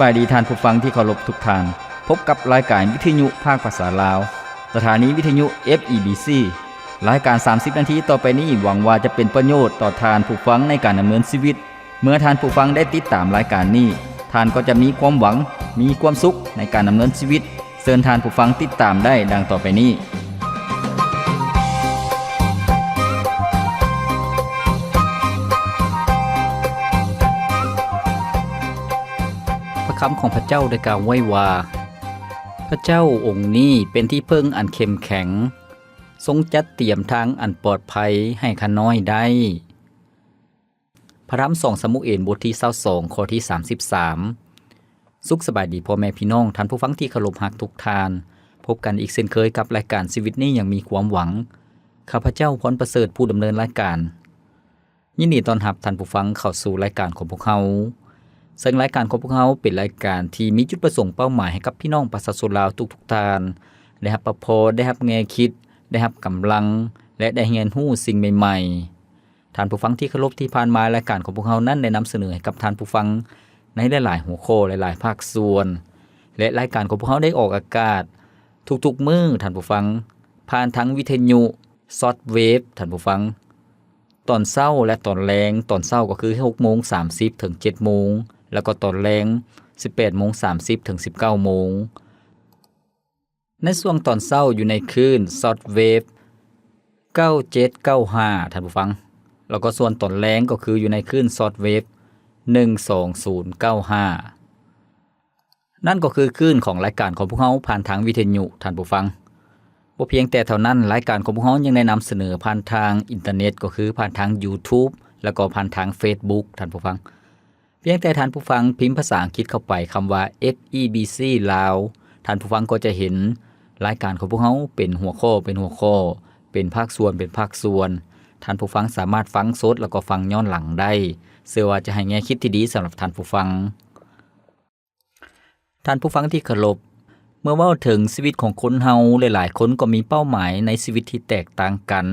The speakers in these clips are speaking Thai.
บายดีท่านผู้ฟังที่เคารพทุกท่านพบกับรายการวิทยุภาคภาษาลาวสถานีวิทยุ FEBC รายการ30นาทีต่อไปนี้หวังว่าจะเป็นประโยชน์ต่อท่านผู้ฟังในการดำเนินชีวิตเมื่อท่านผู้ฟังได้ติดตามรายการนี้ท่านก็จะมีความหวังมีความสุขในการดำเนินชีวิตเชิญท่านผู้ฟังติดตามได้ดังต่อไปนี้พระคำของพระเจ้าได้กล่าวไว้ว่าพระเจ้าองค์นี้เป็นที่พึ่งอันเข้มแข็งทรงจัดเตรียมทางอันปลอดภัยให้ข้าน้อยได้พระธรรม2 ซามูเอลบทที่22ข้อที่33สุขสบายดีพ่อแม่พี่น้องท่านผู้ฟังที่เคารพรักทุกท่านพบกันอีกเช่นเคยกับรายการชีวิตนี้อย่างมีความหวังข้าพเจ้าพรประเสริฐผู้ดำเนินรายการยินดีต้อนรับท่านผู้ฟังเข้าสู่รายการของพวกเราซึ่งรายการของพวกเราเป็นรายการที่มีจุดประสงค์เป้าหมายให้กับพี่น้องประชาชนลาวทุกท่านได้รับประโพได้รับแนวคิดได้รับกำลังและได้เรียนรู้สิ่งใหม่ๆท่านผู้ฟังที่เคารพที่ผ่านมารายการของพวกเรานั้นได้นำเสนอให้กับท่านผู้ฟังในหลายๆหัวข้อหลายๆภาคส่วนและรายการของพวกเราได้ออกอากาศทุกๆมื้อท่านผู้ฟังผ่านทั้งวิทยุช็อตเวฟท่านผู้ฟังตอนเช้าและตอนแลงตอนเช้าก็คือ 6:30 ถึง 7:00 นแล้วก็ตอนแลง 18:30 ถึง 19:00 นในช่วงตอนเช้าอยู่ในคลื่นช็อตเวฟ9795ท่านผู้ฟังแล้วก็ส่วนตอนแลงก็คืออยู่ในคลื่นช็อตเวฟ12095นั่นก็คือคลื่นของรายการของพวกเราผ่านทางวิทยุท่านผู้ฟังบ่เพียงแต่เท่านั้นรายการของพวกเรายังได้นำเสนอผ่านทางอินเทอร์เน็ตก็คือผ่านทาง YouTube แล้วก็ผ่านทาง Facebook ท่านผู้ฟังเพียงแต่ท่านผู้ฟังพิมพ์ภาษาอังกฤษเข้าไปคำว่า FEBC ลาวท่านผู้ฟังก็จะเห็นรายการของพวกเราเป็นหัวข้อเป็นภาคส่วนท่านผู้ฟังสามารถฟังสดแล้วก็ฟังย้อนหลังได้เชื่อว่าจะให้แง่คิดที่ดีสำหรับท่านผู้ฟังท่านผู้ฟังที่เคารพเมื่อเว้าถึงชีวิตของคนเฮาหลายๆคนก็มีเป้าหมายในชีวิตที่แตกต่างกัน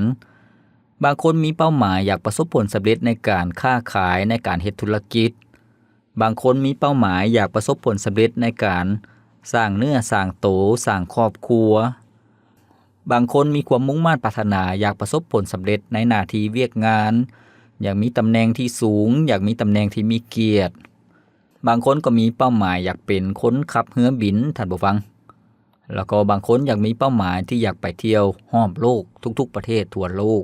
บางคนมีเป้าหมายอยากประสบผลสำเร็จในการค้าขายในการเฮ็ดธุรกิจบางคนมีเป้าหมายอยากประสบผลสำเร็จในการสร้างเนื้อสร้างโตสร้างครอบครัวบางคนมีความมุ่งมั่นปรารถนาอยากประสบผลสำเร็จในหน้าที่เวียกงานอยากมีตำแหน่งที่สูงอยากมีตำแหน่งที่มีเกียรติบางคนก็มีเป้าหมายอยากเป็นคนขับเรือบินท่านผู้ฟังแล้วก็บางคนอยากมีเป้าหมายที่อยากไปเที่ยวรอบโลกทุกๆประเทศทั่วโลก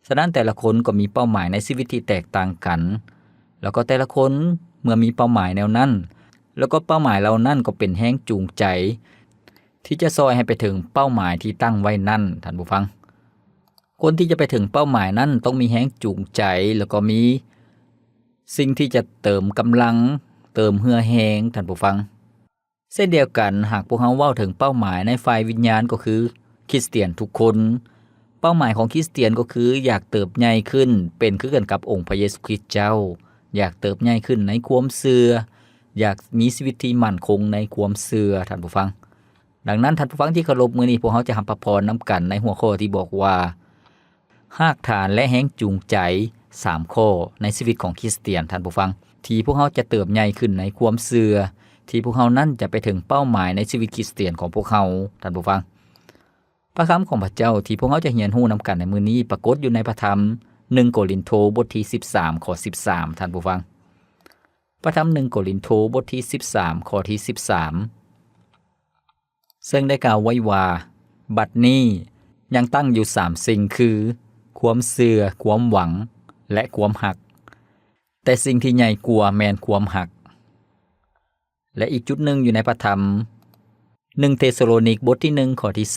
ฉะนั้นแต่ละคนก็มีเป้าหมายในชีวิตที่แตกต่างกันแล้วก็แต่ละคนเมื่อมีเป้าหมายแนวนั้นแล้วก็เป้าหมายเหล่านั้นก็เป็นแรงจูงใจที่จะซอยให้ไปถึงเป้าหมายที่ตั้งไว้นั่นท่านผู้ฟังคนที่จะไปถึงเป้าหมายนั้นต้องมีแรงจูงใจแล้วก็มีสิ่งที่จะเติมกำลังเติมเหือแรงท่านผู้ฟังเช่นเดียวกันหากพวกเราเว้าถึงเป้าหมายในฝ่ายวิญญาณก็คือคริสเตียนทุกคนเป้าหมายของคริสเตียนก็คืออยากเติบใหญ่ขึ้นเป็นคือกันกับองค์พระเยซูคริสต์เจ้าอยากเติบใหญ่ขึ้นในความเชื่ออยากมีชีวิตที่มั่นคงในความเชื่อท่านผู้ฟังดังนั้นท่านผู้ฟังที่เคารพมื้อนี้พวกเราจะรับพระพรนำกันในหัวข้อที่บอกว่ารากฐานและแรงจูงใจ3ข้อในชีวิตของคริสเตียนท่านผู้ฟังที่พวกเราจะเติบใหญ่ขึ้นในความเชื่อที่พวกเรานั้นจะไปถึงเป้าหมายในชีวิตคริสเตียนของพวกเราท่านผู้ฟังพระคำของพระเจ้าที่พวกเราจะเรียนรู้นำกันในมื้อนี้ปรากฏอยู่ในพระธรรม1โครินโธบทที่13ข้อ13ท่านผู้ฟังพระธรรม1โครินโธบทที่13ข้อที่13ซึ่งได้กล่าวไว้ว่าบัดนี้ยังตั้งอยู่3สิ่งคือความเชื่อความหวังและความหักแต่สิ่งที่ใหญ่กว่าแม่นความหักและอีกจุดหนึ่งอยู่ในพระธรรม1เธสโลนิกบทที่1ข้อที่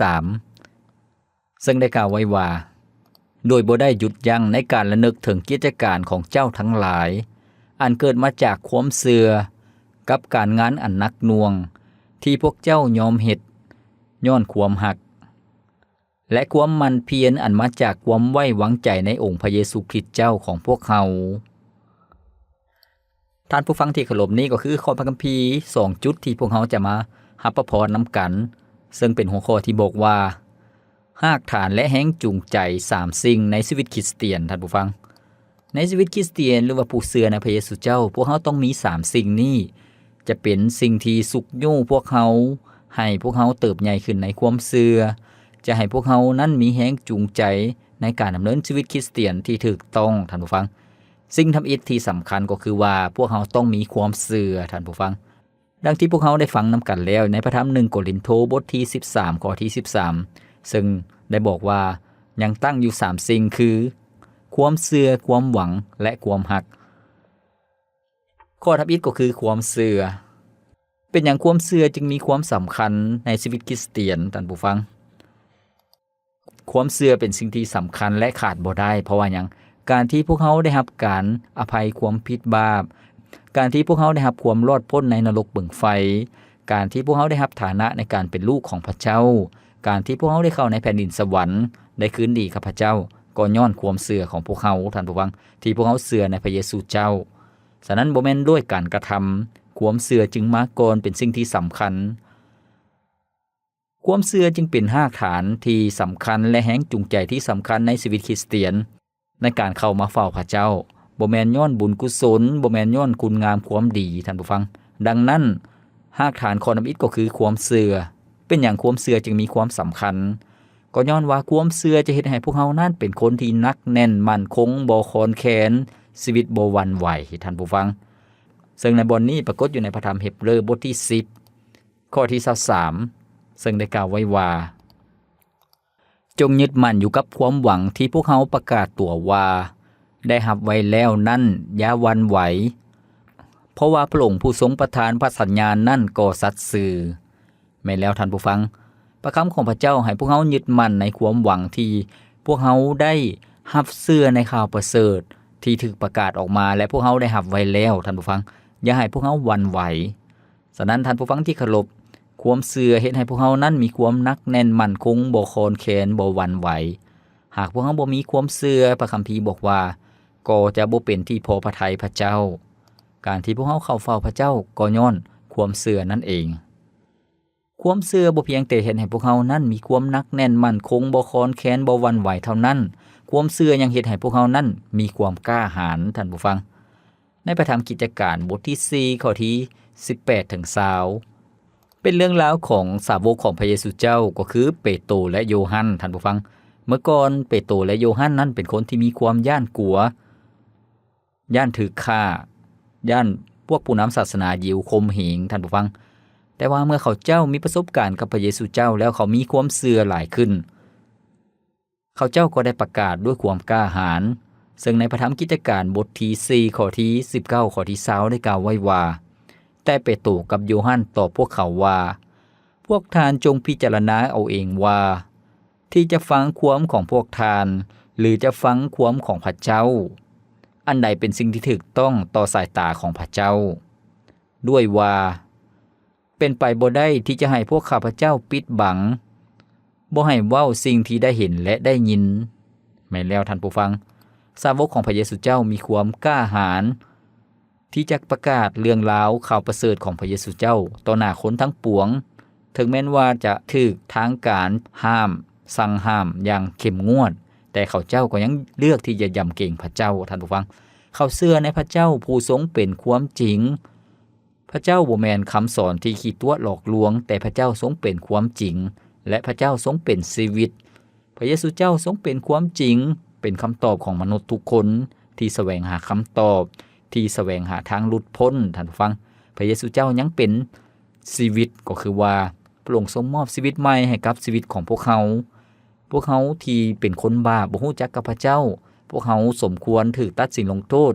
3ซึ่งได้กล่าวไว้ว่าโดยบ่ได้หยุดยั้งในการระลึกถึงกิจการของเจ้าทั้งหลายอันเกิดมาจากความเชื่อกับการงานอันหนักหน่วงที่พวกเจ้ายอมเฮ็ดย้อนความหักและความมันเพียรอันมาจากความไว้วางใจในองค์พระเยซูคริสต์เจ้าของพวกเราท่านผู้ฟังที่เคารพนี้ก็คือข้อพระคัมภีร์2จุดที่พวกเราจะมารับพระพรนำกันซึ่งเป็นหัวข้อที่บอกว่ารากฐานและแรงจูงใจ3สิ่งในชีวิตคริสเตียนท่านผู้ฟังในชีวิตคริสเตียนหรือว่าผู้เชื่อในพระเยซูเจ้าพวกเราต้องมี3สิ่งนี้ จะเป็นสิ่งที่สุกยู่พวกเขาให้พวกเขาเติบใหญ่ขึ้นในความเชื่อจะให้พวกเขานั้นมีแรงจูงใจในการดำเนินชีวิตคริสเตียนที่ถูกต้องท่านผู้ฟังสิ่งทำอิฐที่สำคัญก็คือว่าพวกเขาต้องมีความเชื่อท่านผู้ฟังดังที่พวกเขาได้ฟังนำกันแล้วในพระธรรม1โกรินโธบทที่13ข้อที่13ซึ่งได้บอกว่ายังตั้งอยู่3สิ่งคือความเชื่อความหวังและความฮักข้อทับอิฐก็คือความเชื่อเป็นอย่างความเชื่อจึงมีความสำคัญในชีวิตคริสเตียนท่านผู้ฟังความเชื่อเป็นสิ่งที่สำคัญและขาดบ่ได้เพราะว่าหยังการที่พวกเขาได้รับการอภัยความผิดบาปการที่พวกเขาได้รับความรอดพ้นในนรกบึงไฟการที่พวกเขาได้รับฐานะในการเป็นลูกของพระเจ้าการที่พวกเขาได้เข้าในแผ่นดินสวรรค์ได้คืนดีกับพระเจ้าก็ย้อนความเชื่อของพวกเขาท่านผู้ฟังที่พวกเขาเชื่อในพระเยซูเจ้าฉะนั้นบ่แม่นด้วยการกระทำความเชื่อจึงมาก่อนเป็นสิ่งที่สำคัญความเชื่อจึงเป็นรากฐานที่สำคัญและแรงจูงใจที่สำคัญในชีวิตคริสเตียนในการเข้ามาเฝ้าพระเจ้าบ่แม่นย้อนบุญกุศลบ่แม่นย้อนคุณงามความดีท่านผู้ฟังดังนั้นรากฐานข้อนำอิฐก็คือความเชื่อเป็นอย่างความเชื่อจึงมีความสำคัญก็ย้อนว่าความเชื่อจะเฮ็ดให้พวกเฮานั้นเป็นคนที่นักแน่นมั่นคงบ่คลอนแคลนชีวิตบ่หวั่นไหวท่านผู้ฟังซึ่งในบทนี้ปรากฏอยู่ในพระธรรมเฮบเรบทที่10ข้อที่23ซึ่งได้กล่าวไว้ว่าจงยึดมั่นอยู่กับความหวังที่พวกเขาประกาศตัวว่าได้รับไว้แล้วนั่นอย่าหวั่นไหวเพราะว่าพระองค์ผู้ทรงประทานพระสัญญาณนั่นก็สัตย์ซื่อแม้แล้วท่านผู้ฟังพระคำของพระเจ้าให้พวกเขายึดมั่นในความหวังที่พวกเขาได้รับเชื่อในข่าวประเสริฐที่ถูกประกาศออกมาและพวกเขาได้รับไว้แล้วท่านผู้ฟังอย่าให้พวกเขาหวั่นไหวฉะนั้นท่านผู้ฟังที่เคารพความเชื่อเฮ็ดให้พวกเฮานั้นมีความนักแน่นมั่นคงบ่คลอนแคลนบ่หวั่นไหวหากพวกเฮาบ่มีความเชื่อพระคัมภีร์บอกว่าก็จะบ่เป็นที่พอพระทัยพระเจ้าการที่พวกเฮาเข้าเฝ้าพระเจ้าก็ย้อนความเชื่อนั่นเองความเชื่อบ่เพียงแต่เฮ็ดให้พวกเฮานั้นมีความนักแน่นมั่นคงบ่คลอนแคลนบ่หวั่นไหวเท่านั้นความเชื่อยังเฮ็ดให้พวกเฮานั้นมีความกล้าหาญท่านผู้ฟังในพระธรรมกิจการบทที่4ข้อที่18ถึง20เป็นเรื่องราวของสาวกของพระเยซูเจ้าก็คือเปโตรและโยฮันท่านผู้ฟังเมื่อก่อนเปโตรและโยฮันนั้นเป็นคนที่มีความย้านกลัวย้านถูกฆ่าย้านพวกผู้นำศาสนายิวข่มเหงท่านผู้ฟังแต่ว่าเมื่อเขาเจ้ามีประสบการณ์กับพระเยซูเจ้าแล้วเขามีความเชื่อหลายขึ้นเขาเจ้าก็ได้ประกาศด้วยความกล้าหาญซึ่งในพระธรรมกิจการบทที่4ข้อที่19ข้อที่20ได้กล่าวไว้ว่าแต่เปโตรกับโยฮันตอบพวกเขาว่าพวกทานจงพิจารณาเอาเองว่าที่จะฟังความของพวกทานหรือจะฟังความของพระเจ้าอันใดเป็นสิ่งที่ถูกต้องต่อสายตาของพระเจ้าด้วยว่าเป็นไปบ่ได้ที่จะให้พวกข้าพเจ้าปิดบังบ่ให้เว้าสิ่งที่ได้เห็นและได้ยินแม่นแล้วท่านผู้ฟังสาวกของพระเยซูเจ้ามีความกล้าหาญที่จะประกาศเรื่องราวข่าวประเสริฐของพระเยซูเจ้าต่อหน้าคนทั้งปวงถึงแม้นว่าจะถูกทางการห้ามสั่งห้ามอย่างเข้มงวดแต่เขาเจ้าก็ยังเลือกที่จะยำเกรงพระเจ้าท่านผู้ฟังเขาเชื่อในพระเจ้าผู้ทรงเป็นความจริงพระเจ้าบ่แม่นคำสอนที่ขี้ตัวหลอกลวงแต่พระเจ้าทรงเป็นความจริงและพระเจ้าทรงเป็นชีวิตพระเยซูเจ้าทรงเป็นความจริงเป็นคำตอบของมนุษย์ทุกคนที่แสวงหาคำตอบที่แสวงหาทางหลุดพ้นท่านผู้ฟังพระเยซูเจ้ายังเป็นชีวิตก็คือว่าพระองค์ทรงมอบชีวิตใหม่ให้กับชีวิตของพวกเขาที่เป็นคนบาปบ่ฮู้จักกับพระเจ้าพวกเขาสมควรถูกตัดสินลงโทษ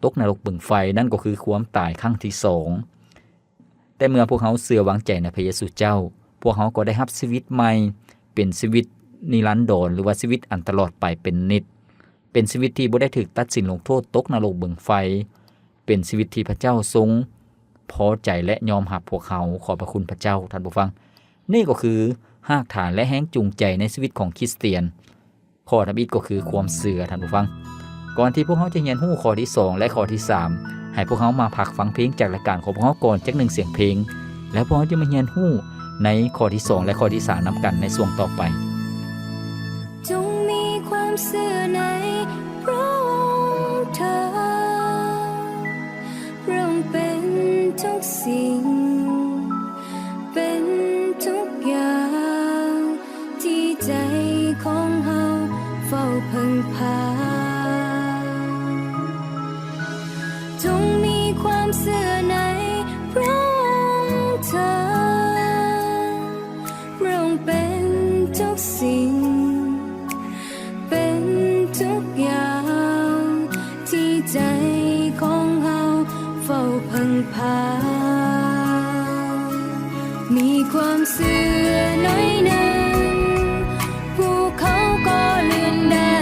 ตกนรกบึงไฟนั่นก็คือความตายครั้งที่2แต่เมื่อพวกเขาเชื่อวางใจในพระเยซูเจ้าพวกเขาก็ได้รับชีวิตใหม่เป็นชีวิตนิรันดรหรือว่าชีวิตอันตลอดไปเป็นนิจเป็นชีวิตที่บ่ได้ถูกตัดสินลงโทษตกนรกบึงไฟเป็นชีวิตที่พระเจ้าทรงพอใจและยอมรับพวกเขาขอบพระคุณพระเจ้าท่านผู้ฟังนี่ก็คือรากฐานและแรงจูงใจในชีวิตของคริสเตียนข้อที่1ก็คือความเชื่อท่านผู้ฟังก่อนที่พวกเขาจะเรียนรู้ข้อที่2และข้อที่3ให้พวกเขามาพักฟังเพลงจากรายการของพวกเขาก่อนจัก1เสียงเพลงแล้วพวกเขาจะมาเรียนรู้ในข้อที่2และข้อที่3นำกันในช่วงต่อไปจงมีความเชื่อในพระองค์เถิดพระองค์เป็นทุก สิ่งเป็นทุกอย่างที่ใจของเฮาเฝ้าพึ่งพาจงมีความเชื่อในพระองค์เธอพระองค์เป็นทุกสิ่งเป็นทุกอย่างที่ใจของเฮาเฝ้าพึ่งพามีความเชื่อหน่อยหนึ่งภูเขาก็เลื่อนได้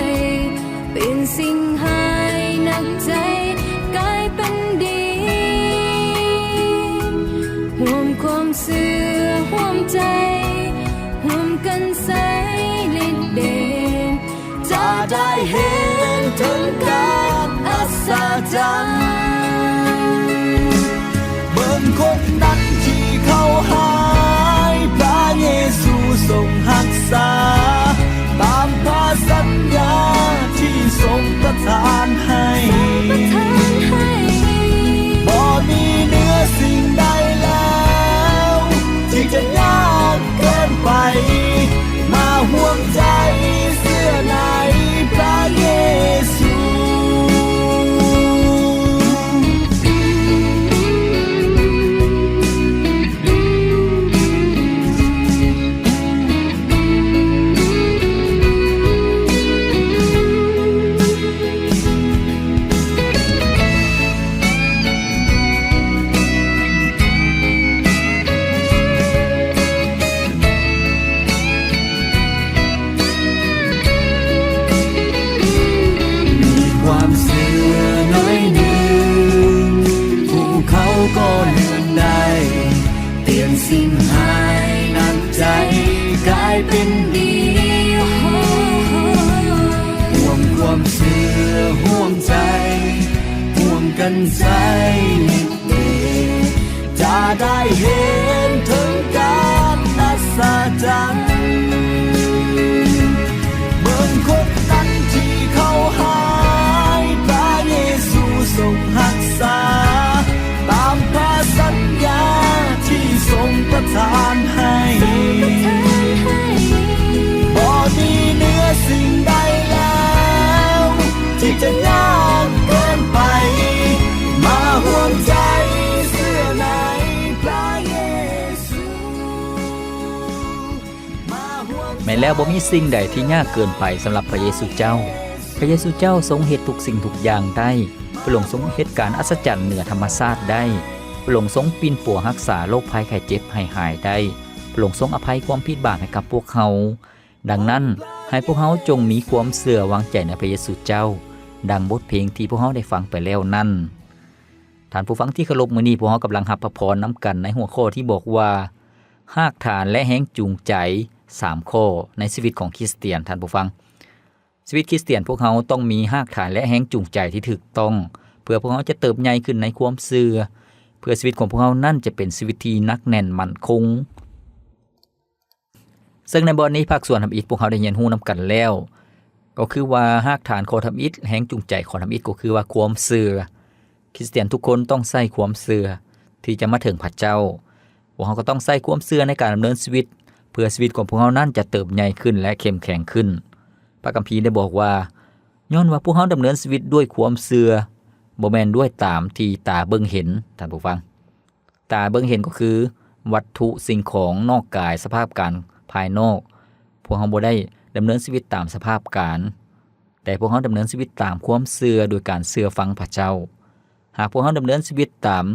เป็นสิ่งหายหนักใจกลายเป็นดีห่วมความเชื่อห่วมใจห่วมกันใส่ฤทธิ์เดชจะได้เห็นถึงการอัศจรรย์เบิ่งคนนั้นที่เขาหายพระเยซูทรงรักษาตามพระสัญญาที่ทรงประทานให้บ่มีเหนือสิ่งใดแล้วที่จะยากเกินไปมาห่วงใจเสื้อในพระเยซู เป็นดีห่วงความเชื่อห่วงใจห่วงกันใจเดจะได้เห็นถึงการอัศจรรย์เบิ่งคนนั้นที่เขาหายพระเยซูทรงรักษาตามพระสัญญาที่ทรงประทานให้บ่มีเหนือสิ่งใดแล้วที่จะยากเกินไปมาห่วงใจเสื้อในพระเยซูแม้แล้วบ่มีสิ่งใดที่ยากเกินไปสำหรับพระเยซูเจ้าพระเยซูเจ้าทรงเฮ็ดทุกสิ่งทุกอย่างได้พระองค์ทรงเฮ็ดการอัศจรรย์เหนือธรรมชาติได้พระองค์ทรงปีนปัวรักษาโรคภัยไข้เจ็บให้หายได้พระองค์ทรงอภัยความผิดบาปให้กับพวกเขาดังนั้นให้พวกเขาจงมีความเชื่อวางใจในพระเยซูเจ้าดังบทเพลงที่พวกเขาได้ฟังไปแล้วนั้นท่านผู้ฟังที่เคารพมื้อนี้พวกเขากำลังรับพระพรนำกันในหัวข้อที่บอกว่าหากฐานและแรงจูงใจ3ข้อในชีวิตของคริสเตียนท่านผู้ฟังชีวิตคริสเตียนพวกเขาต้องมีรากฐานและแรงจูงใจที่ถูกต้องเพื่อพวกเขาจะเติบใหญ่ขึ้นในความเชื่อเพื่อชีวิตของพวกเขานั่นจะเป็นชีวิตที่นักแน่นมั่นคงซึ่งในบทนี้ภาคส่วนทำอิฐพวกเขาได้เรียนรู้นำกันแล้วก็คือว่ารากฐานของทำอิฐแรงจูงใจของทำอิฐก็คือว่าความเชื่อคริสเตียนทุกคนต้องใช้ความเชื่อที่จะมาถึงพระเจ้าพวกเขาก็ต้องใช้ความเชื่อในการดำเนินชีวิตเพื่อชีวิตของพวกเขานั้นจะเติบใหญ่ขึ้นและเข้มแข็งขึ้นพระคัมภีร์ได้บอกว่าย้อนว่าพวกเขาดำเนินชีวิตด้วยความเชื่อบ่แม่นด้วยตามที่ตาเบิ่งเห็นท่านผู้ฟังตาเบิ่งเห็นก็คือวัตถุสิ่งของนอกกายสภาพการภายนอกพวกเขาบ่ได้ดำเนินชีวิตตามสภาพการแต่พวกเขาดำเนินชีวิตตามความเชื่อโดยการเชื่อฟังพระเจ้าหากพวกเขาดำเนินชีวิตตาม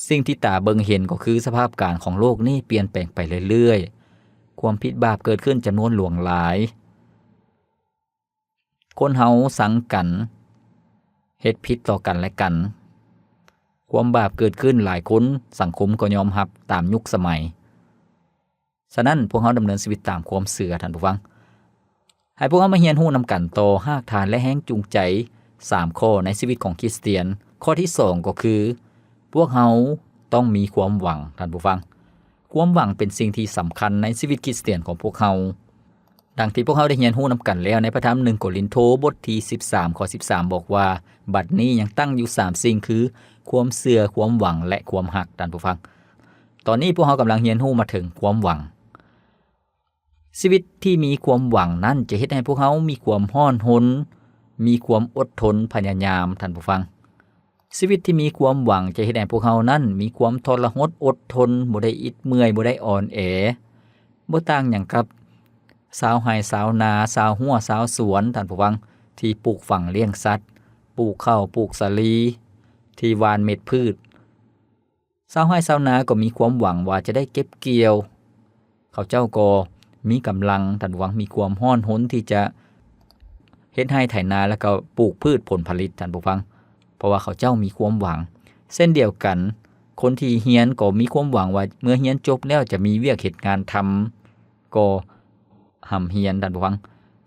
สิ่งที่ตาเบิ่งเห็นก็คือสภาพการของโลกนี้เปลี่ยนแปลงไปเรื่อยๆความผิดบาปเกิดขึ้นจำนวนหลวงหลายคนเฮาสังกันเฮ็ดผิดต่อกันและกันความบาปเกิดขึ้นหลายคนสังคมก็ยอมรับตามยุคสมัยฉะนั้นพวกเขาดำเนินชีวิตตามความเชื่อท่านผู้ฟังให้พวกเขามาเรียนรู้นำกันต่อรากฐานและแรงจูงใจ3ข้อในชีวิตของคริสเตียนข้อที่2ก็คือพวกเขาต้องมีความหวังท่านผู้ฟังความหวังเป็นสิ่งที่สำคัญในชีวิตคริสเตียนของพวกเขาดังที่พวกเขาได้เรียนรู้นำกันแล้วในพระธรรม1โครินโธบทที่13ข้อ13บอกว่าบัดนี้ยังตั้งอยู่3สิ่งคือ ความเชื่อความหวังและความหักท่านผู้ฟังตอนนี้พวกเรากำลังเรียนรู้มาถึงความหวังชีวิตที่มีความหวังนั้นจะเฮ็ดให้พวกเรามีความร้อนรนมีความอดทนพยายามท่านผู้ฟังชีวิตที่มีความหวังจะเฮ็ดให้พวกเรานั้นมีความทรหดอดทนบ่ได้อิดเมื่อยบ่ได้อ่อนแอบ่ต่างหยังกับชาวไร่ชาวนาชาวหัวชาวสวนท่านผู้ฟังที่ปลูกฝังเลี้ยงสัตว์ปลูกข้าวปลูกสาลีที่หว่านเม็ดพืชชาวไร่ชาวนาก็มีความหวังว่าจะได้เก็บเกี่ยวเขาเจ้าก็มีกำลังท่านผู้ฟังมีความร้อนรนที่จะเฮ็ดให้ไถนาแล้วก็ปลูกพืชผลผลิตท่านผู้ฟังเพราะว่าเขาเจ้ามีความหวังเส้นเดียวกันคนที่เรียนก็มีความหวังว่าเมื่อเรียนจบแล้วจะมีเวียกเฮ็ดงานทำก็ห่ำเรียนท่านผู้ฟัง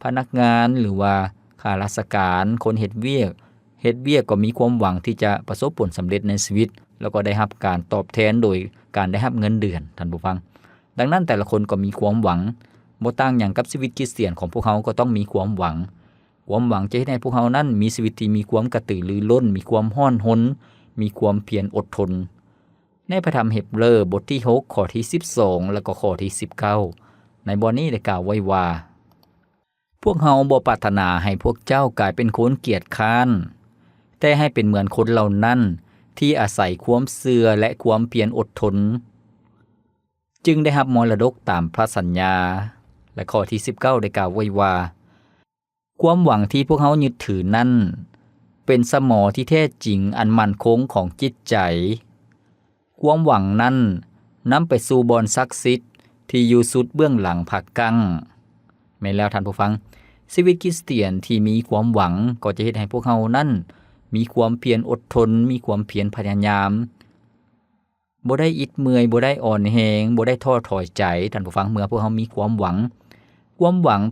พนักงานหรือว่าข้าราชการคนเฮ็ดเวียกก็มีความหวังที่จะประสบผลสำเร็จในชีวิตแล้วก็ได้รับการตอบแทนโดยการได้รับเงินเดือนท่านผู้ฟังดังนั้นแต่ละคนก็มีความหวังบ่ต่างหยังกับชีวิตคริสเตียนของพวกเขาก็ต้องมีความหวังจะเฮ็ดให้พวกเขานั้นมีชีวิตที่มีความกระตือรือร้นมีความร้อนรนมีความเพียรอดทนในพระธรรมเฮบเรบทที่6ข้อที่12แล้วก็ข้อที่19ในบทนี้ได้กล่าวไว้ว่าพวกเฮาบ่ปรารถนาให้พวกเจ้ากลายเป็นคนเกียจคร้านแต่ให้เป็นเหมือนคนเหล่านั้นที่อาศัยความเชื่อและความเพียรอดทนจึงได้รับมรดกตามพระสัญญาและข้อที่19ได้กล่าวไว้ว่าความหวังที่พวกเขายึดถือนั้นเป็นสมอที่แท้จริงอันมั่นคงของจิตใจความหวังนั้นนำไปสู่บ่อนศักดิ์สิทธิ์ที่อยู่สุดเบื้องหลังผากั้งแม้แล้วท่านผู้ฟังชีวิตคริสเตียนที่มีความหวังก็จะเฮ็ดให้พวกเขานั้นมีความเพียรอดทนมีความเพียรพยายามบ่ได้อิดเมื่อยบ่ได้อ่อนแรงบ่ได้ท้อถอยใจท่านผู้ฟังเมื่อพวกเขามีความหวัง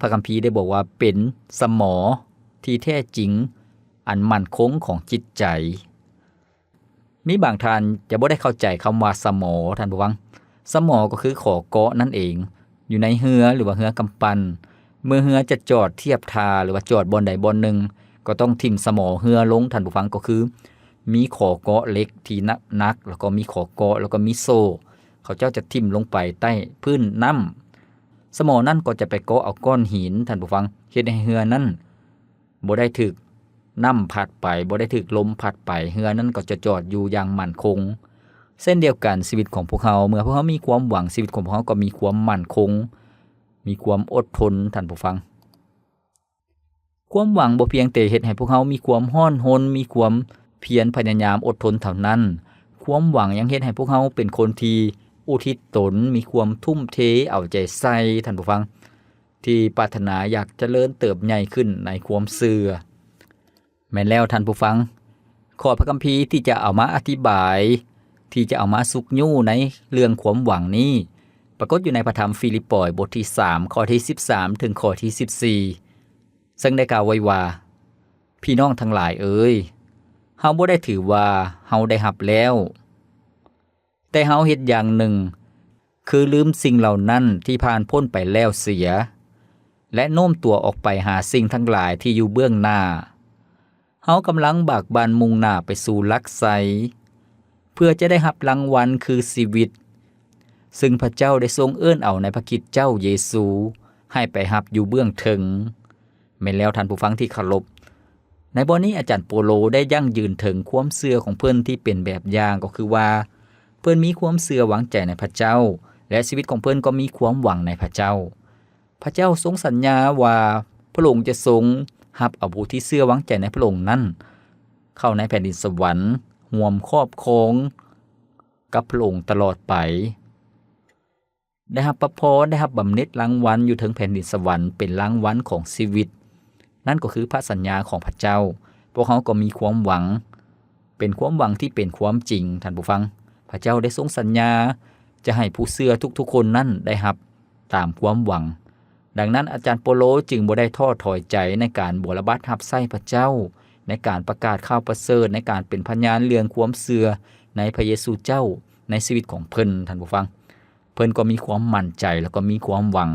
พระคัมภีร์ได้บอกว่าเป็นสมอที่แท้จริงอันมั่นคงของจิตใจมีบางท่านจะบ่ได้เข้าใจคำว่าสมอท่านผู้ฟังสมอก็คือขอเกาะนั่นเองอยู่ในเรือหรือว่าเรือกำปั้นเมื่อเรือจะจอดเทียบท่าหรือว่าจอดบนใดบนหนึ่งก็ต้องทิ่มสมอเรือลงท่านผู้ฟังก็คือมีขอเกาะเล็กที่นักแล้วก็มีขอเกาะแล้วก็มีโซ่เขาเจ้าจะทิ่มลงไปใต้พื้นน้ำสมอนั่นก็จะไปเกาะเอาก้อนหินท่านผู้ฟังเฮ็ดให้เรือนั้นบ่ได้ถูกน้ำพัดไปบ่ได้ถูกลมพัดไปเรือนั้นก็จะจอดอยู่อย่างมั่นคงเส้นเดียวกันชีวิตของพวกเขาเมื่อพวกเขามีความหวังชีวิตของพวกเขาก็มีความมั่นคงมีความอดทนท่านผู้ฟังความหวังบ่เพียงแต่เฮ็ดให้พวกเขามีความร้อนรนมีความเพียรพยายามอดทนเท่านั้นความหวังยังเฮ็ดให้พวกเขาเป็นคนที่อุทิศตนมีความทุ่มเทเอาใจใส่ท่านผู้ฟังที่ปรารถนาอยากเจริญเติบใหญ่ขึ้นในความเชื่อแม่นแล้วท่านผู้ฟังข้อพระคัมภีร์ที่จะเอามาอธิบายที่จะเอามาสุกยู่ในเรื่องความหวังนี้ปรากฏอยู่ในพระธรรมฟิลิปปอยบทที่3ข้อที่13ถึงข้อที่14ซึ่งได้กล่าวไว้ว่าพี่น้องทั้งหลายเอ๋ยเฮาบ่ได้ถือว่าเฮาได้รับแล้วแต่เฮาเฮ็ดอย่างหนึ่งคือลืมสิ่งเหล่านั้นที่ผ่านพ้นไปแล้วเสียและโน้มตัวออกไปหาสิ่งทั้งหลายที่อยู่เบื้องหน้าเฮากำลังบากบั่นมุ่งหน้าไปสู่หลักไสเพื่อจะได้รับรางวัลคือชีวิตซึ่งพระเจ้าได้ทรงเอิ้นเอาในพระคิดเจ้าเยซูให้ไปรับอยู่เบื้องถึงแม่นแล้วท่านผู้ฟังที่เคารพในบทนี้อาจารย์โปโลได้ยั่งยืนถึงความเชื่อของเพิ่นที่เป็นแบบอย่างก็คือว่าเพิ่นมีความเชื่อหวังใจในพระเจ้าและชีวิตของเพิ่นก็มีความหวังในพระเจ้าพระเจ้าทรงสัญญาว่าพระองค์จะทรงรับเอาผู้ที่เชื่อหวังใจในพระองค์นั้นเข้าในแผ่นดินสวรรค์ร่วมครอบครองกับพระองค์ตลอดไปได้รับประพรได้รับบำเหน็จรางวัลอยู่ถึงแผ่นดินสวรรค์เป็นรางวัลของชีวิตนั่นก็คือพระสัญญาของพระเจ้าพวกเขาก็มีความหวังเป็นความหวังที่เป็นความจริงท่านผู้ฟังพระเจ้าได้ทรงสัญญาจะให้ผู้เชื่อทุกๆคนนั้นได้รับตามความหวังดังนั้นอาจารย์โปโลจึงบ่ได้ท้อถอยใจในการบรบัดรับใช้พระเจ้าในการประกาศข่าวประเสริฐในการเป็นพยานเรื่องความเชื่อในพระเยซูเจ้าในชีวิตของเพิ่นท่านผู้ฟังเพิ่นก็มีความมั่นใจแล้วก็มีความหวัง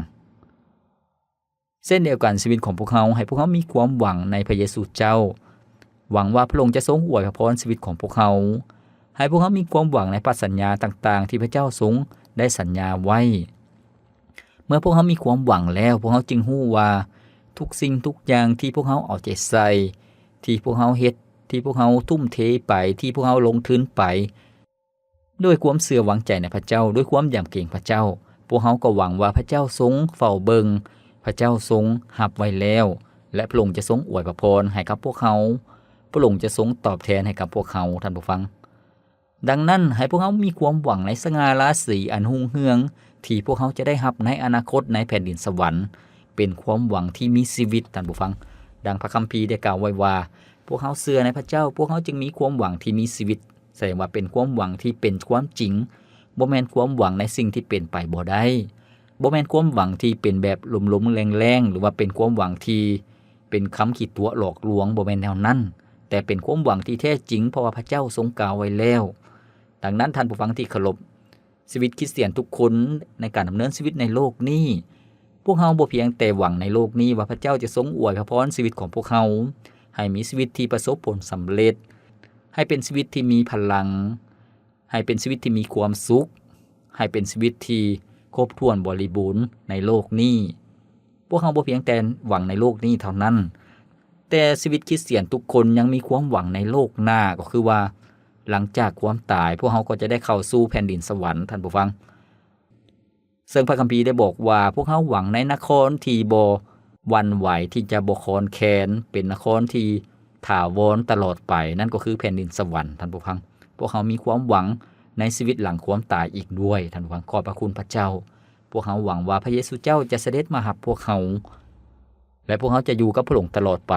เส้นเดียวกันชีวิตของพวกเขาให้พวกเขามีความหวังในพระเยซูเจ้าหวังว่าพระองค์จะทรงอวยพรชีวิตของพวกเขา ให้พวกเขามีความหวังในพระสัญญาต่างๆที่พระเจ้าทรงได้สัญญาไว้เมื่อพวกเขามีความหวังแล้วพวกเขาจึงรู้ว่าทุกสิ่งทุกอย่างที่พวกเขาเอาใจใส่ที่พวกเขาเฮ็ดที่พวกเขาทุ่มเทไปที่พวกเขาลงทุนไปด้วยความเชื่อหวังใจในพระเจ้าด้วยความยำเกรงพระเจ้าพวกเขาก็หวังว่าพระเจ้าทรงเฝ้าเบิงพระเจ้าทรงรับไว้แล้วและพระองค์จะทรงอวยพรให้กับพวกเขาพระองค์จะทรงตอบแทนให้กับพวกเขาท่านผู้ฟังดังนั้นให้พวกเขามีความหวังในสง่าราศีอันรุ่งเรืองที่พวกเขาจะได้รับในอนาคตในแผ่นดินสวรรค์เป็นความหวังที่มีชีวิตท่านผู้ฟังดังพระคัมภีร์ได้กล่าวไว้ว่าพวกเขาเชื่อในพระเจ้าพวกเขาจึงมีความหวังที่มีชีวิตแสดงว่าเป็นความหวังที่เป็นความจริงบ่แม่นความหวังในสิ่งที่เป็นไปบ่ได้บ่แม่นความหวังที่เป็นแบบลมๆแรงๆหรือว่าเป็นความหวังที่เป็นคำขีดตัวหลอกลวงบ่แม่นแนวนั้นแต่เป็นความหวังที่แท้จริงเพราะว่าพระเจ้าทรงกล่าวไว้แล้วดังนั้นท่านผู้ฟังที่เคารพชีวิตคริสเตียนทุกคนในการดำเนินชีวิตในโลกนี้พวกเขาบ่เพียงแต่หวังในโลกนี้ว่าพระเจ้าจะทรงอวยพรชีวิตของพวกเขาให้มีชีวิตที่ประสบผลสำเร็จให้เป็นชีวิตที่มีพลังให้เป็นชีวิตที่มีความสุขให้เป็นชีวิตที่ครบถ้วนบริบูรณ์ในโลกนี้พวกเขาบ่เพียงแต่หวังในโลกนี้เท่านั้นแต่ชีวิตคริสเตียนทุกคนยังมีความหวังในโลกหน้าก็คือว่าหลังจากความตายพวกเขาก็จะได้เข้าสู่แผ่นดินสวรรค์ท่านผู้ฟังซึ่งพระคัมภีร์ได้บอกว่าพวกเขาหวังในนครที่บ่หวั่นไหวที่จะบ่คลอนแคลนเป็นนครที่ถาวรตลอดไปนั่นก็คือแผ่นดินสวรรค์ท่านผู้ฟังพวกเขามีความหวังในชีวิตหลังความตายอีกด้วยท่านผู้ฟังขอบพระคุณพระเจ้าพวกเขาหวังว่าพระเยซูเจ้าจะเสด็จมารับพวกเขาและพวกเขาจะอยู่กับพระองค์ตลอดไป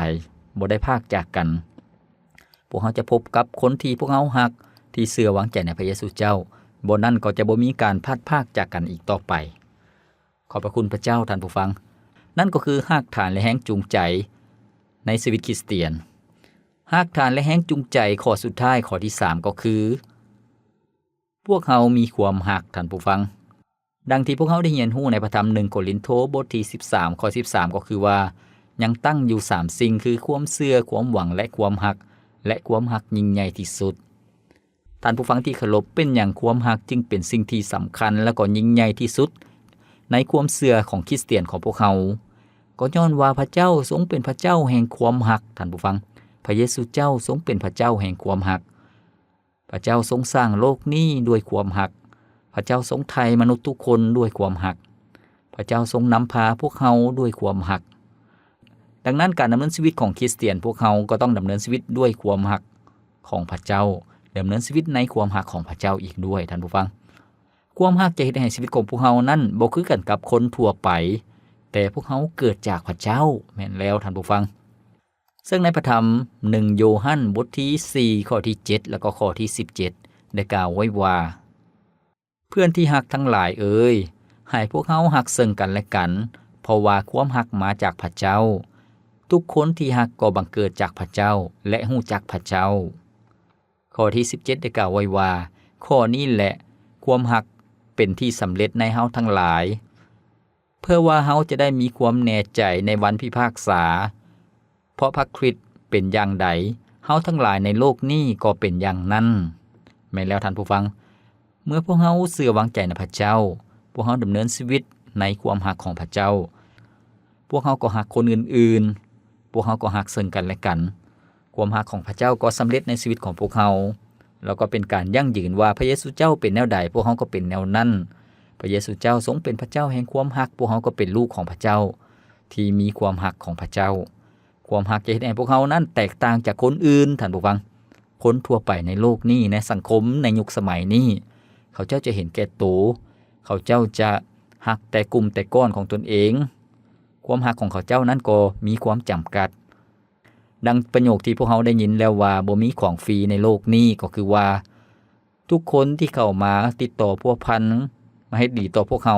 บ่ได้พรากจากกันพวกเขาจะพบกับคนที่พวกเขาฮักที่เชื่อหวังใจในพระเยซูเจ้าบนนั้นก็จะบ่มีการพลาดพรากจากกันอีกต่อไปขอบพระคุณพระเจ้าท่านผู้ฟังนั่นก็คือรากฐานและแรงจูงใจในชีวิตคริสเตียนรากฐานและแรงจูงใจข้อสุดท้ายข้อที่3ก็คือพวกเขามีความรักท่านผู้ฟังดังที่พวกเขาได้เรียนรู้ในพระธรรม1โครินธ์บทที่13ข้อ13ก็คือว่ายังตั้งอยู่3สิ่งคือความเชื่อความหวังและความรักและความรักยิ่งใหญ่ที่สุดท่านผู้ฟังที่เคารพเป็นอย่างความรักจึงเป็นสิ่งที่สำคัญและก็ยิ่งใหญ่ที่สุดในความเชื่อของคริสเตียนของพวกเขาก็ย้อนว่าพระเจ้าทรงเป็นพระเจ้าแห่งความรักท่านผู้ฟังพระเยซูเจ้าทรงเป็นพระเจ้าแห่งความรักพระเจ้าทรงสร้างโลกนี้ด้วยความรักพระเจ้าทรงไถ่มนุษย์ทุกคนด้วยความรักพระเจ้าทรงนำพาพวกเขาด้วยความรักดังนั้นการดำเนินชีวิตของคริสเตียนพวกเขาก็ต้องดำเนินชีวิตด้วยความรักของพระเจ้าดำเนินชีวิตในความรักของพระเจ้าอีกด้วยท่านผู้ฟังความรักจะเฮ็ดให้ชีวิตของพวกเขานั้นบ่คือกันกับคนทั่วไปแต่พวกเขาเกิดจากพระเจ้าแม่นแล้วท่านผู้ฟังซึ่งในพระธรรม1โยฮันบทที่4ข้อที่7แล้วก็ข้อที่17ได้กล่าวไว้ว่าเพื่อนที่รักทั้งหลายเอ่ยให้พวกเขารักซึ่งกันและกันเพราะว่าความรักมาจากพระเจ้าทุกคนที่รักก็บังเกิดจากพระเจ้าและรู้จักพระเจ้าข้อที่17ได้กล่าวไว้ว่าข้อนี้แหละความรักเป็นที่สำเร็จในเฮาทั้งหลายเพื่อว่าเฮาจะได้มีความแน่ใจในวันพิพากษาเพราะพระคริสต์เป็นอย่างใดเฮาทั้งหลายในโลกนี้ก็เป็นอย่างนั้นแม่นแล้วท่านผู้ฟังเมื่อพวกเฮาเชื่อวางใจในพระเจ้าพวกเฮาดำเนินชีวิตในความรักของพระเจ้าพวกเฮาก็รักคนอื่นๆพวกเฮาก็รักซึ่งกันและกันความรักของพระเจ้าก็สำเร็จในชีวิตของพวกเฮาแล้วก็เป็นการยั่งยืนว่าพระเยซูเจ้าเป็นแนวใดพวกเฮาก็เป็นแนวนั้นพระเยซูเจ้าทรงเป็นพระเจ้าแห่งความรักพวกเฮาก็เป็นลูกของพระเจ้าที่มีความรักของพระเจ้าความรักจะเฮ็ดให้พวกเฮานั้นแตกต่างจากคนอื่นท่านผู้ฟังคนทั่วไปในโลกนี้ในสังคมในยุคสมัยนี้เขาเจ้าจะเห็นแก่ตัวเขาเจ้าจะรักแต่กลุ่มแต่ก้อนของตนเองความรักของเขาเจ้านั้นก็มีความจำกัดดังประโยคที่พวกเขาได้ยินแล้วว่าบ่มีของฟรีในโลกนี้ก็คือว่าทุกคนที่เข้ามาติดต่อพัวพันมาให้ดีต่อพวกเขา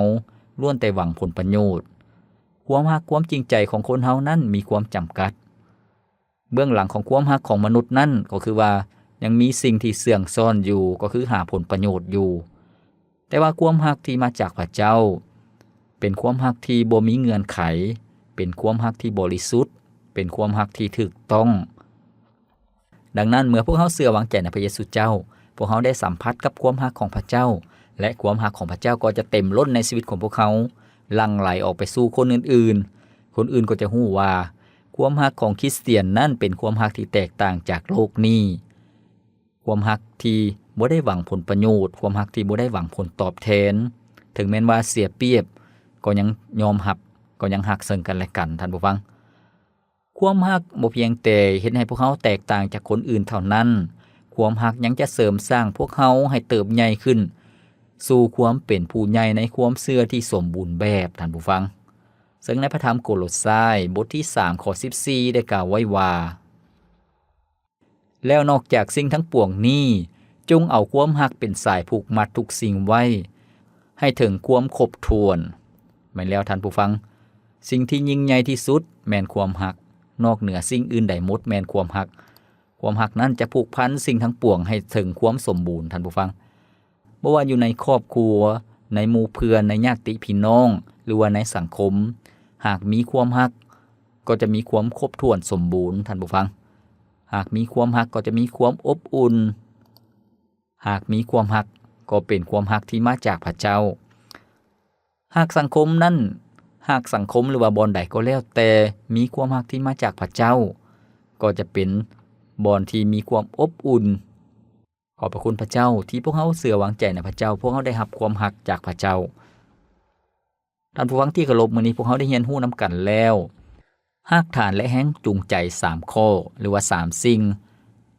ล้วนแต่หวังผลประโยชน์ความรักความจริงใจของคนเฮานั้นมีความจำกัดเบื้องหลังของความรักของมนุษย์นั้นก็คือว่ายังมีสิ่งที่เสื่องซ่อนอยู่ก็คือหาผลประโยชน์อยู่แต่ว่าความรักที่มาจากพระเจ้าเป็นความรักที่บ่มีเงื่อนไขเป็นความรักที่บริสุทธิ์เป็นความรักที่ถูกต้องดังนั้นเมื่อพวกเขาเชื่อวางใจในพระเยซูเจ้า พวกเขาได้สัมผัสกับความรักของพระเจ้าและความรักของพระเจ้าก็จะเต็มล้นในชีวิตของพวกเขาหลั่งไหลออกไปสู่คนอื่นๆคนอื่นก็จะรู้ว่าความรักของคริสเตียนนั่นเป็นความรักที่แตกต่างจากโลกนี้ความรักที่บ่ได้หวังผลประโยชน์ความรักที่บ่ได้หวังผลตอบแทนถึงแม้นว่าเสียเปรียบก็ยังยอมรับก็ยังรักซึ่งกันและกันท่านผู้ฟังความรักบ่เพียงแต่เฮ็ดให้พวกเขาแตกต่างจากคนอื่นเท่านั้นความรักยังจะเสริมสร้างพวกเขาให้เติบใหญ่ขึ้นสู่ความเป็นผู้ใหญ่ในความเชื่อที่สมบูรณ์แบบท่านผู้ฟังซึ่งในพระธรรมโกโลสายบทที่3ข้อ14ได้กล่าวไว้ว่าแล้วนอกจากสิ่งทั้งปวงนี้จงเอาความรักเป็นสายผูกมัดทุกสิ่งไว้ให้ถึงความครบถ้วนแม่นแล้วท่านผู้ฟังสิ่งที่ยิ่งใหญ่ที่สุดแม่นความรักนอกเหนือสิ่งอื่นใดหมดแม่นความรักนั้นจะผูกพันสิ่งทั้งปวงให้ถึงความสมบูรณ์ท่านผู้ฟังบ่ว่าอยู่ในครอบครัวในหมู่เพื่อนในญาติพี่น้องหรือว่าในสังคมหากมีความรักก็จะมีความครบถ้วนสมบูรณ์ท่านผู้ฟังหากมีความรักก็จะมีความอบอุ่นหากมีความรักก็เป็นความรักที่มาจากพระเจ้าหากสังคมหรือว่าบ่อนใดก็แล้วแต่มีความรักที่มาจากพระเจ้าก็จะเป็นบ่อนที่มีความอบอุ่นขอบพระคุณพระเจ้าที่พวกเขาเชื่อวางใจในพระเจ้าพวกเขาได้รับความรักจากพระเจ้าท่านผู้ฟังที่เคารพมื้อนี้พวกเขาได้เรียนรู้นำกันแล้วรากฐานและแรงจูงใจ3ข้อหรือว่า3สิ่ง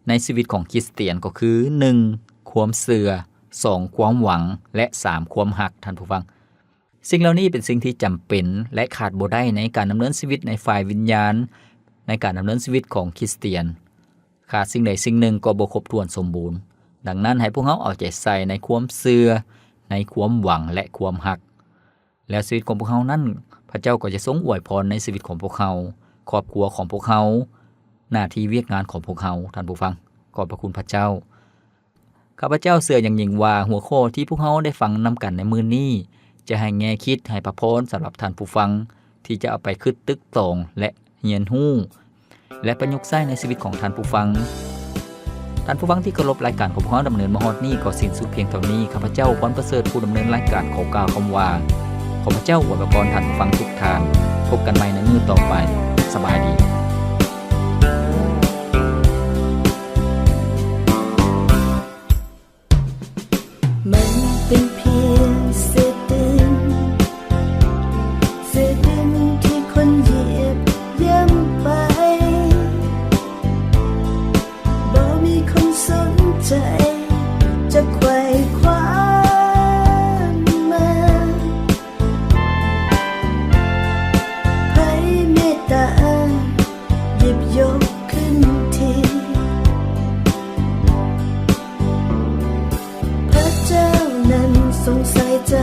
ในชีวิตของคริสเตียนก็คือ1ความเชื่อ2ความหวังและ3ความรักท่านผู้ฟังสิ่งเหล่านี้เป็นสิ่งที่จำเป็นและขาดบ่ได้ในการดำเนินชีวิตในฝ่ายวิญญาณในการดำเนินชีวิตของคริสเตียนขาดสิ่งใดสิ่งหนึ่งก็บ่ครบถ้วนสมบูรณ์ดังนั้นให้พวกเราเอาใจใส่ในความเชื่อในความหวังและความรักแล้วชีวิตของพวกเขานั้นพระเจ้าก็จะทรงอวยพรในชีวิตของพวกเขาครอบครัวของพวกเขาหน้าที่เวียกงานของพวกเขาท่านผู้ฟังขอบพระคุณพระเจ้าข้าพเจ้าเชื่ออย่างยิ่งว่าหัวข้อที่พวกเขาได้ฟังนำกันในมื้อนี้จะให้แง่คิดให้พระพรสำหรับท่านผู้ฟังที่จะเอาไปคิดตึกตองและเรียนรู้และประยุกต์ใช้ในชีวิตของท่านผู้ฟังท่านผู้ฟังที่เคารพรายการของพวกเราดำเนินมาฮอดนี้ก็สิ้นสุดเพียงเท่านี้ข้าพเจ้าพรประเสริฐผู้ดำเนินรายการขอกล่าวคำว่าขอพระเจ้าอวยพรท่านผู้ฟังทุกท่านพบกันใหม่ในมื้อต่อไปสบายดีมันเป็นเพียงเศษดินที่คนเหยียบย่ำไปบ่มีคนสนใจจะไขว่คว้ามาใครเมตตาหยิบยกขึ้นทีพระเจ้านั้นทรงใส่ใจ